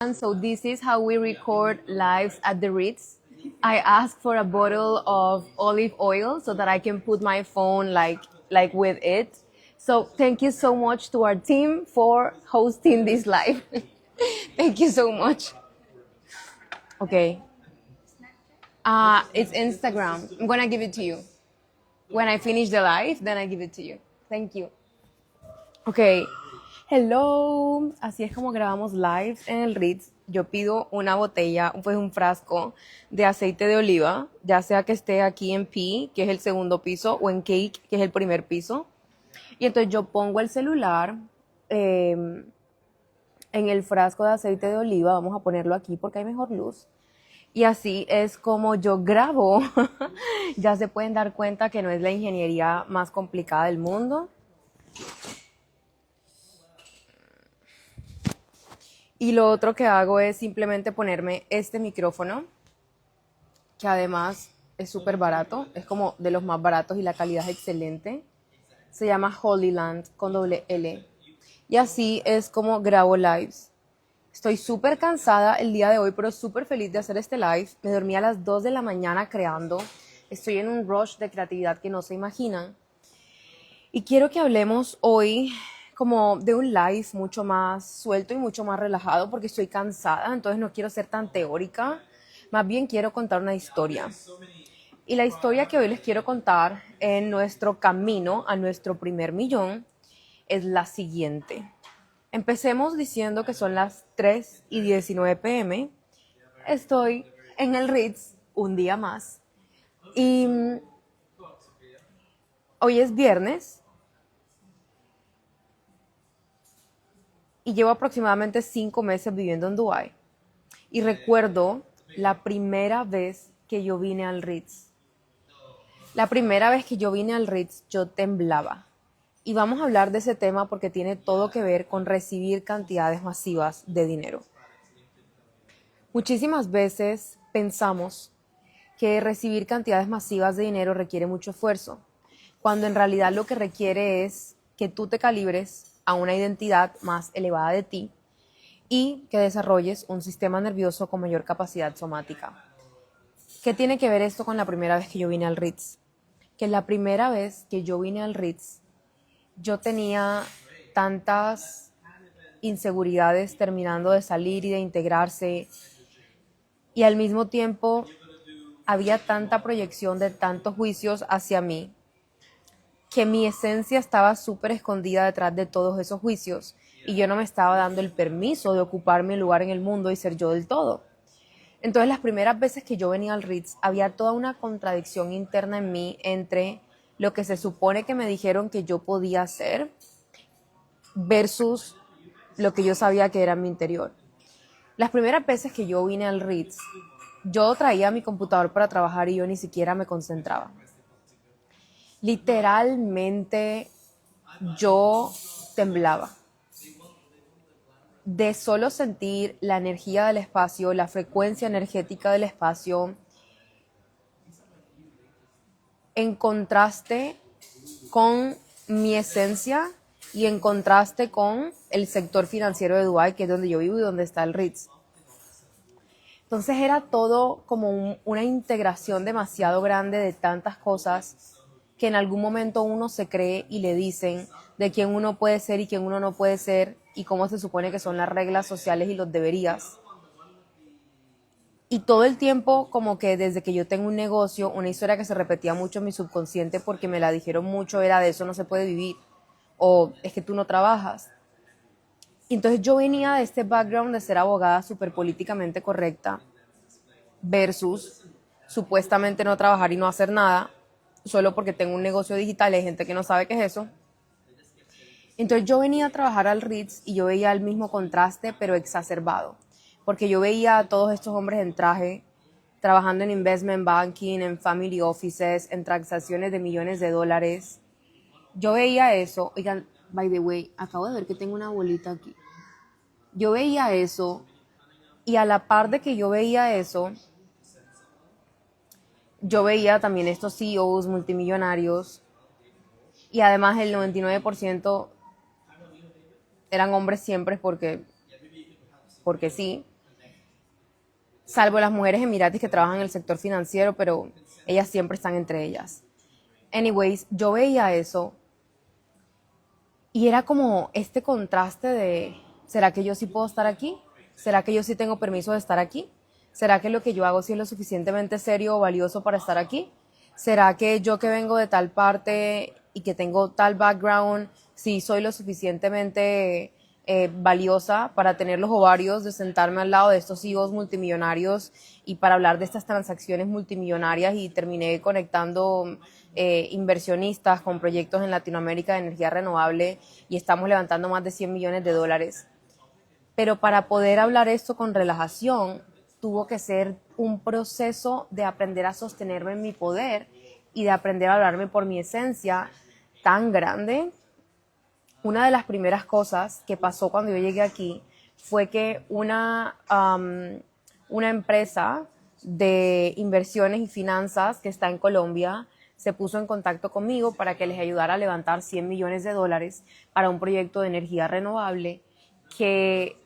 And so this is how we record lives at the Ritz. I asked for a bottle of olive oil so that I can put my phone like with it. So thank you so much to our team for hosting this live. Thank you so much. Okay. It's Instagram. I'm gonna give it to you. When I finish the live, then I give it to you. Thank you. Ok, hello. Así es como grabamos lives en el Ritz. Yo pido una botella, pues un frasco de aceite de oliva, ya sea que esté aquí en P, que es el segundo piso, o en Cake, que es el primer piso. Y entonces yo pongo el celular en el frasco de aceite de oliva. Vamos a ponerlo aquí porque hay mejor luz. Y así es como yo grabo. Ya se pueden dar cuenta que no es la ingeniería más complicada del mundo. Y lo otro que hago es simplemente ponerme este micrófono, que además es súper barato, es como de los más baratos y la calidad es excelente. Se llama Holyland con doble L. Y así es como grabo lives. Estoy súper cansada el día de hoy, pero súper feliz de hacer este live. Me dormí a las 2 de la mañana creando. Estoy en un rush de creatividad que no se imaginan. Y quiero que hablemos hoy como de un live mucho más suelto y mucho más relajado porque estoy cansada, entonces no quiero ser tan teórica, más bien quiero contar una historia. Y la historia que hoy les quiero contar en nuestro camino a nuestro primer millón es la siguiente. Empecemos diciendo que son las 3:19 p.m. Estoy en el Ritz un día más y hoy es viernes. Y llevo aproximadamente 5 meses viviendo en Dubái. Y recuerdo la primera vez que yo vine al Ritz. La primera vez que yo vine al Ritz, yo temblaba. Y vamos a hablar de ese tema porque tiene todo que ver con recibir cantidades masivas de dinero. Muchísimas veces pensamos que recibir cantidades masivas de dinero requiere mucho esfuerzo, cuando en realidad lo que requiere es que tú te calibres a una identidad más elevada de ti y que desarrolles un sistema nervioso con mayor capacidad somática. ¿Qué tiene que ver esto con la primera vez que yo vine al Ritz? Que la primera vez que yo vine al Ritz, yo tenía tantas inseguridades terminando de salir y de integrarse, y al mismo tiempo había tanta proyección de tantos juicios hacia mí, que mi esencia estaba súper escondida detrás de todos esos juicios y yo no me estaba dando el permiso de ocupar mi lugar en el mundo y ser yo del todo. Entonces las primeras veces que yo venía al Ritz había toda una contradicción interna en mí entre lo que se supone que me dijeron que yo podía hacer versus lo que yo sabía que era mi interior. Las primeras veces que yo vine al Ritz, yo traía mi computador para trabajar y yo ni siquiera me concentraba. Literalmente yo temblaba de solo sentir la energía del espacio, la frecuencia energética del espacio, en contraste con mi esencia y en contraste con el sector financiero de Dubái, que es donde yo vivo y donde está el Ritz. Entonces era todo como una integración demasiado grande de tantas cosas que en algún momento uno se cree y le dicen de quién uno puede ser y quién uno no puede ser y cómo se supone que son las reglas sociales y los deberías. Y todo el tiempo, como que desde que yo tengo un negocio, una historia que se repetía mucho en mi subconsciente porque me la dijeron mucho era: de eso no se puede vivir, o es que tú no trabajas. Y entonces yo venía de este background de ser abogada súper políticamente correcta versus supuestamente no trabajar y no hacer nada solo porque tengo un negocio digital y hay gente que no sabe qué es eso. Entonces yo venía a trabajar al Ritz y yo veía el mismo contraste pero exacerbado, porque yo veía a todos estos hombres en traje trabajando en investment banking, en family offices, en transacciones de millones de dólares. Yo veía eso. Oigan, by the way, acabo de ver que tengo una bolita aquí. Yo veía eso y a la par de que yo veía eso, yo veía también estos CEOs multimillonarios y además el 99% eran hombres siempre porque sí. salvo las mujeres emiratis que trabajan en el sector financiero, pero ellas siempre están entre ellas. Anyways, yo veía eso y era como este contraste de, ¿será que yo sí puedo estar aquí? ¿Será que yo sí tengo permiso de estar aquí? ¿Será que lo que yo hago sí es lo suficientemente serio o valioso para estar aquí? ¿Será que yo que vengo de tal parte y que tengo tal background, sí soy lo suficientemente valiosa para tener los ovarios de sentarme al lado de estos CEOs multimillonarios y para hablar de estas transacciones multimillonarias? Y terminé conectando inversionistas con proyectos en Latinoamérica de energía renovable y estamos levantando más de 100 millones de dólares. Pero para poder hablar esto con relajación, tuvo que ser un proceso de aprender a sostenerme en mi poder y de aprender a hablarme por mi esencia tan grande. Una de las primeras cosas que pasó cuando yo llegué aquí fue que una empresa de inversiones y finanzas que está en Colombia se puso en contacto conmigo para que les ayudara a levantar 100 millones de dólares para un proyecto de energía renovable que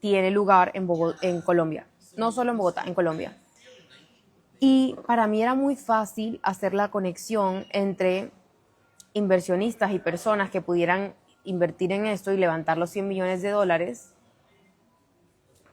tiene lugar en Colombia. No solo en Bogotá, en Colombia. Y para mí era muy fácil hacer la conexión entre inversionistas y personas que pudieran invertir en esto y levantar los 100 millones de dólares,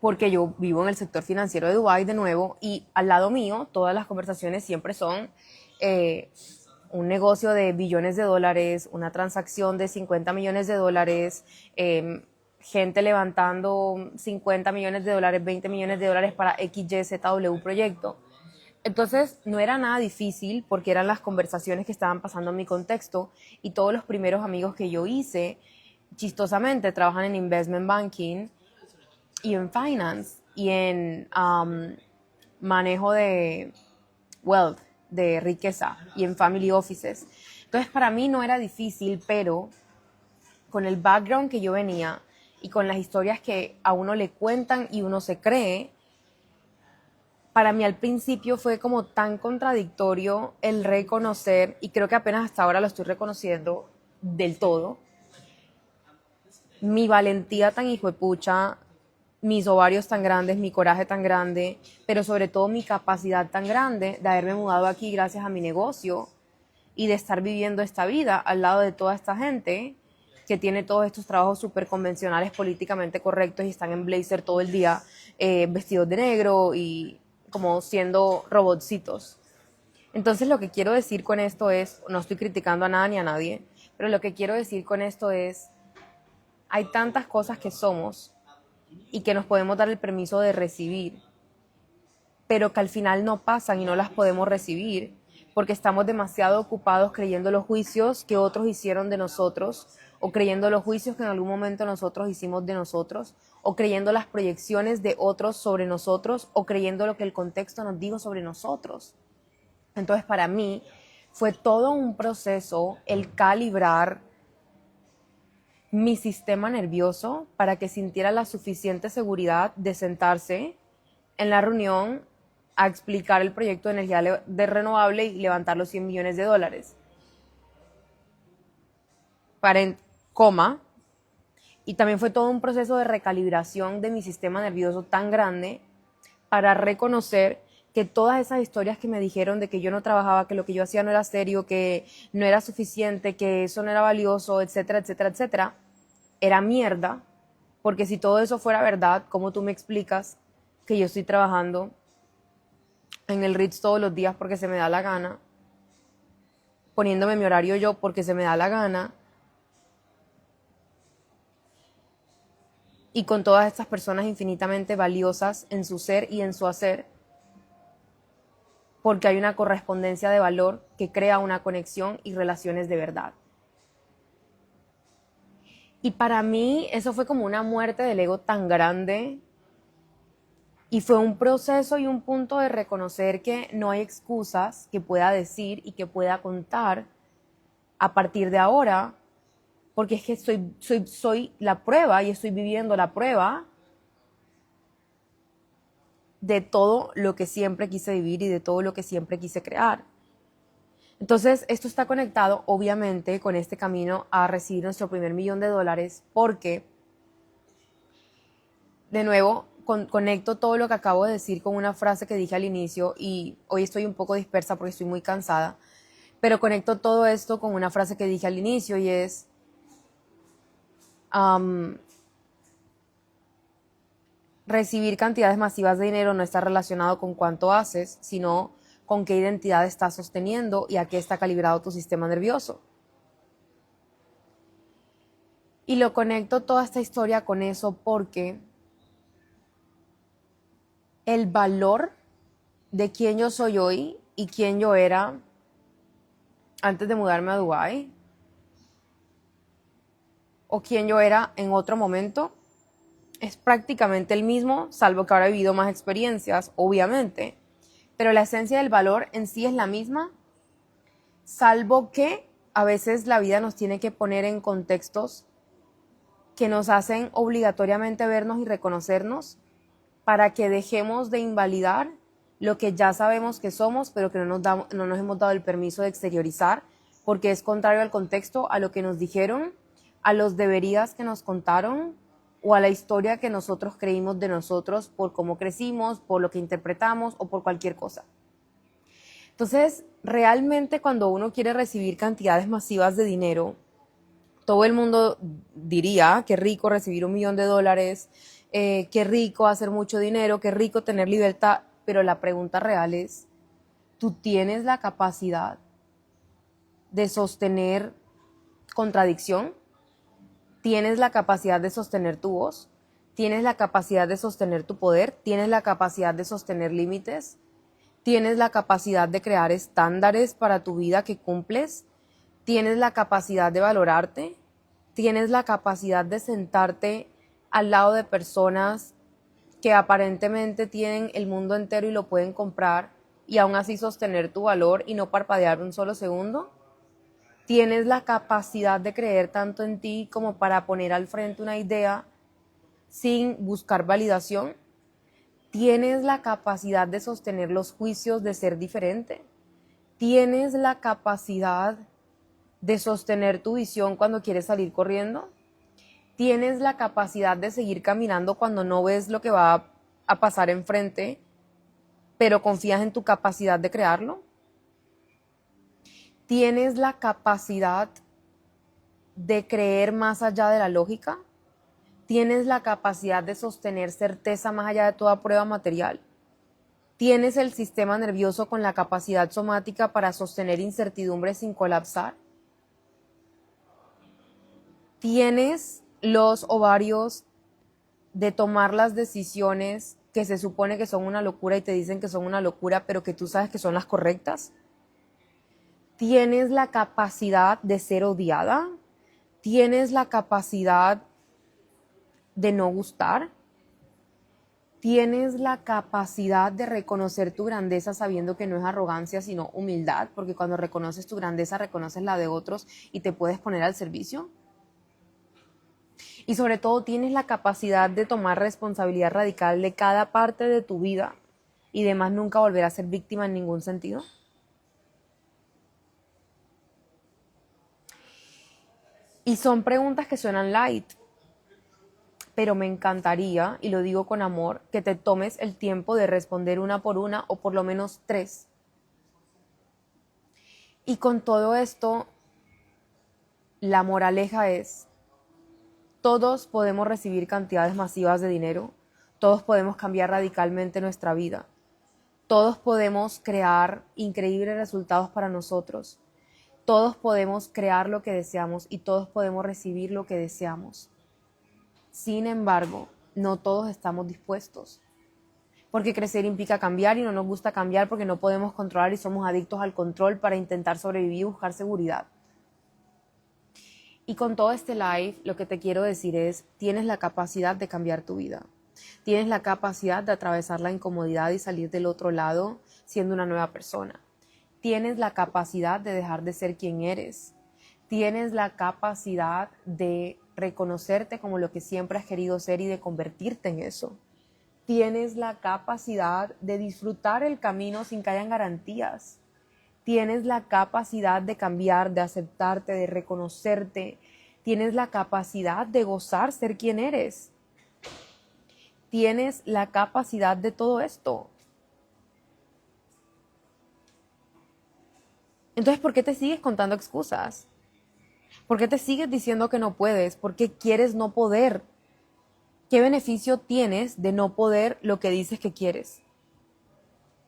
porque yo vivo en el sector financiero de Dubái de nuevo y al lado mío todas las conversaciones siempre son un negocio de billones de dólares, una transacción de 50 millones de dólares, gente levantando 50 millones de dólares, 20 millones de dólares para XYZW proyecto. Entonces no era nada difícil porque eran las conversaciones que estaban pasando en mi contexto y todos los primeros amigos que yo hice, chistosamente, trabajan en investment banking y en finance y en manejo de wealth, de riqueza y en family offices. Entonces para mí no era difícil, pero con el background que yo venía y con las historias que a uno le cuentan y uno se cree, para mí al principio fue como tan contradictorio el reconocer, y creo que apenas hasta ahora lo estoy reconociendo del todo, mi valentía tan hijuepucha, mis ovarios tan grandes, mi coraje tan grande, pero sobre todo mi capacidad tan grande de haberme mudado aquí gracias a mi negocio y de estar viviendo esta vida al lado de toda esta gente que tiene todos estos trabajos súper convencionales, políticamente correctos y están en blazer todo el día, vestidos de negro y como siendo robotcitos. Entonces lo que quiero decir con esto es, no estoy criticando a nada ni a nadie, pero lo que quiero decir con esto es, hay tantas cosas que somos y que nos podemos dar el permiso de recibir, pero que al final no pasan y no las podemos recibir porque estamos demasiado ocupados creyendo los juicios que otros hicieron de nosotros, o creyendo los juicios que en algún momento nosotros hicimos de nosotros, o creyendo las proyecciones de otros sobre nosotros, o creyendo lo que el contexto nos dijo sobre nosotros. Entonces para mí fue todo un proceso el calibrar mi sistema nervioso para que sintiera la suficiente seguridad de sentarse en la reunión a explicar el proyecto de energía renovable y levantar los 100 millones de dólares. Coma. Y también fue todo un proceso de recalibración de mi sistema nervioso tan grande para reconocer que todas esas historias que me dijeron de que yo no trabajaba, que lo que yo hacía no era serio, que no era suficiente, que eso no era valioso, etcétera, etcétera, etcétera, era mierda, porque si todo eso fuera verdad, ¿cómo tú me explicas que yo estoy trabajando en el Ritz todos los días porque se me da la gana, poniéndome mi horario yo porque se me da la gana, y con todas estas personas infinitamente valiosas en su ser y en su hacer, porque hay una correspondencia de valor que crea una conexión y relaciones de verdad? Y para mí eso fue como una muerte del ego tan grande, y fue un proceso y un punto de reconocer que no hay excusas que pueda decir y que pueda contar a partir de ahora, porque es que soy la prueba y estoy viviendo la prueba de todo lo que siempre quise vivir y de todo lo que siempre quise crear. Entonces, esto está conectado, obviamente, con este camino a recibir nuestro primer $1 millón, porque, de nuevo, conecto todo lo que acabo de decir con una frase que dije al inicio y hoy estoy un poco dispersa porque estoy muy cansada, pero conecto todo esto con una frase que dije al inicio y es, recibir cantidades masivas de dinero no está relacionado con cuánto haces, sino con qué identidad estás sosteniendo y a qué está calibrado tu sistema nervioso. Y lo conecto toda esta historia con eso porque el valor de quién yo soy hoy y quién yo era antes de mudarme a Dubái o quién yo era en otro momento es prácticamente el mismo, salvo que ahora he vivido más experiencias, obviamente, pero la esencia del valor en sí es la misma, salvo que a veces la vida nos tiene que poner en contextos que nos hacen obligatoriamente vernos y reconocernos para que dejemos de invalidar lo que ya sabemos que somos, pero que no nos hemos dado el permiso de exteriorizar, porque es contrario al contexto, a lo que nos dijeron, a los deberías que nos contaron o a la historia que nosotros creímos de nosotros por cómo crecimos, por lo que interpretamos o por cualquier cosa. Entonces, realmente cuando uno quiere recibir cantidades masivas de dinero, todo el mundo diría, qué rico recibir $1 millón, qué rico hacer mucho dinero, qué rico tener libertad, pero la pregunta real es, ¿tú tienes la capacidad de sostener contradicción? ¿Tienes la capacidad de sostener tu voz? ¿Tienes la capacidad de sostener tu poder? ¿Tienes la capacidad de sostener límites? ¿Tienes la capacidad de crear estándares para tu vida que cumples? ¿Tienes la capacidad de valorarte? ¿Tienes la capacidad de sentarte al lado de personas que aparentemente tienen el mundo entero y lo pueden comprar y aún así sostener tu valor y no parpadear un solo segundo? ¿Tienes la capacidad de creer tanto en ti como para poner al frente una idea sin buscar validación? ¿Tienes la capacidad de sostener los juicios de ser diferente? ¿Tienes la capacidad de sostener tu visión cuando quieres salir corriendo? ¿Tienes la capacidad de seguir caminando cuando no ves lo que va a pasar enfrente, pero confías en tu capacidad de crearlo? ¿Tienes la capacidad de creer más allá de la lógica? ¿Tienes la capacidad de sostener certeza más allá de toda prueba material? ¿Tienes el sistema nervioso con la capacidad somática para sostener incertidumbre sin colapsar? ¿Tienes los ovarios de tomar las decisiones que se supone que son una locura y te dicen que son una locura, pero que tú sabes que son las correctas? ¿Tienes la capacidad de ser odiada? ¿Tienes la capacidad de no gustar? ¿Tienes la capacidad de reconocer tu grandeza sabiendo que no es arrogancia sino humildad? Porque cuando reconoces tu grandeza, reconoces la de otros y te puedes poner al servicio. Y sobre todo, ¿tienes la capacidad de tomar responsabilidad radical de cada parte de tu vida y de más nunca volver a ser víctima en ningún sentido? Y son preguntas que suenan light, pero me encantaría, y lo digo con amor, que te tomes el tiempo de responder una por una o por lo menos 3. Y con todo esto, la moraleja es, todos podemos recibir cantidades masivas de dinero, todos podemos cambiar radicalmente nuestra vida, todos podemos crear increíbles resultados para nosotros, todos podemos crear lo que deseamos y todos podemos recibir lo que deseamos. Sin embargo, no todos estamos dispuestos, porque crecer implica cambiar y no nos gusta cambiar porque no podemos controlar y somos adictos al control para intentar sobrevivir y buscar seguridad. Y con todo este live, lo que te quiero decir es, tienes la capacidad de cambiar tu vida. Tienes la capacidad de atravesar la incomodidad y salir del otro lado siendo una nueva persona. Tienes la capacidad de dejar de ser quien eres. Tienes la capacidad de reconocerte como lo que siempre has querido ser y de convertirte en eso. Tienes la capacidad de disfrutar el camino sin que hayan garantías. Tienes la capacidad de cambiar, de aceptarte, de reconocerte. Tienes la capacidad de gozar ser quien eres. tienes la capacidad de todo esto. Entonces, ¿por qué te sigues contando excusas? ¿Por qué te sigues diciendo que no puedes? ¿Por qué quieres no poder? ¿Qué beneficio tienes de no poder lo que dices que quieres?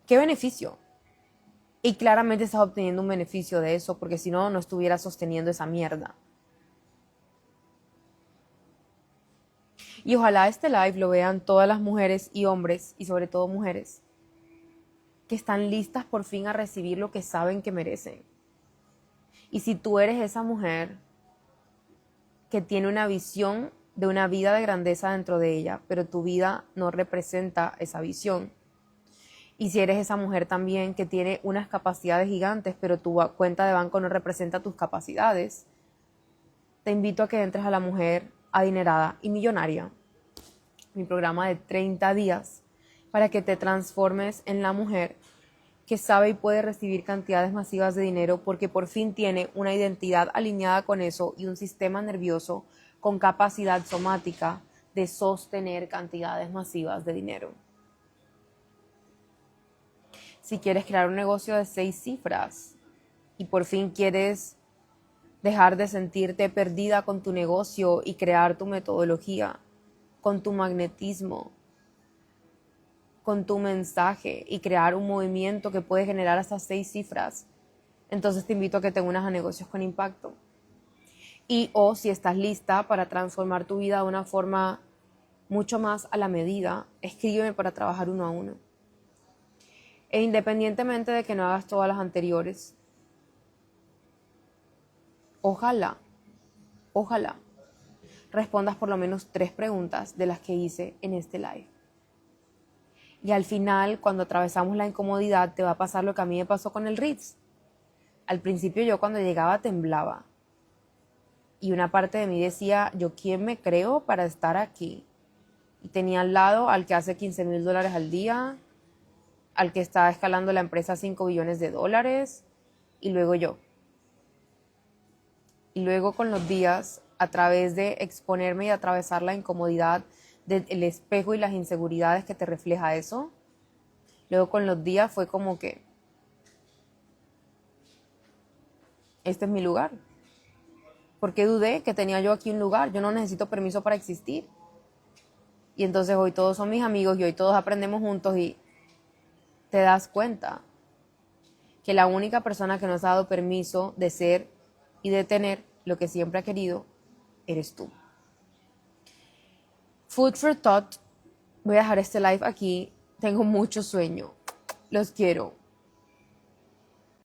¿Qué beneficio? Y claramente estás obteniendo un beneficio de eso, porque si no, no estuvieras sosteniendo esa mierda. Y ojalá este live lo vean todas las mujeres y hombres, y sobre todo mujeres, que están listas por fin a recibir lo que saben que merecen. Y si tú eres esa mujer que tiene una visión de una vida de grandeza dentro de ella, pero tu vida no representa esa visión. Y si eres esa mujer también que tiene unas capacidades gigantes, pero tu cuenta de banco no representa tus capacidades, te invito a que entres a La Mujer Adinerada y Millonaria, mi programa de 30 días, para que te transformes en la mujer que sabe y puede recibir cantidades masivas de dinero porque por fin tiene una identidad alineada con eso y un sistema nervioso con capacidad somática de sostener cantidades masivas de dinero. Si quieres crear un negocio de 6 cifras y por fin quieres dejar de sentirte perdida con tu negocio y crear tu metodología, con tu magnetismo, con tu mensaje y crear un movimiento que puede generar hasta 6 cifras, entonces te invito a que te unas a Negocios con Impacto. Y o si estás lista para transformar tu vida de una forma mucho más a la medida, escríbeme para trabajar 1 a 1. E independientemente de que no hagas todas las anteriores, ojalá respondas por lo menos 3 preguntas de las que hice en este live. Y al final, cuando atravesamos la incomodidad, te va a pasar lo que a mí me pasó con el Ritz. Al principio yo cuando llegaba temblaba. Y una parte de mí decía, ¿yo quién me creo para estar aquí? Y tenía al lado al que hace $15,000 al día, al que está escalando la empresa a $5 billones, y luego yo. Y luego con los días, a través de exponerme y atravesar la incomodidad del espejo y las inseguridades que te refleja eso, luego con los días fue como que este es mi lugar. ¿Por qué dudé que tenía yo aquí un lugar? Yo no necesito permiso para existir. Y entonces hoy todos son mis amigos y hoy todos aprendemos juntos y te das cuenta que la única persona que nos ha dado permiso de ser y de tener lo que siempre ha querido eres tú. Food for thought. Voy a dejar este live aquí. Tengo mucho sueño. Los quiero.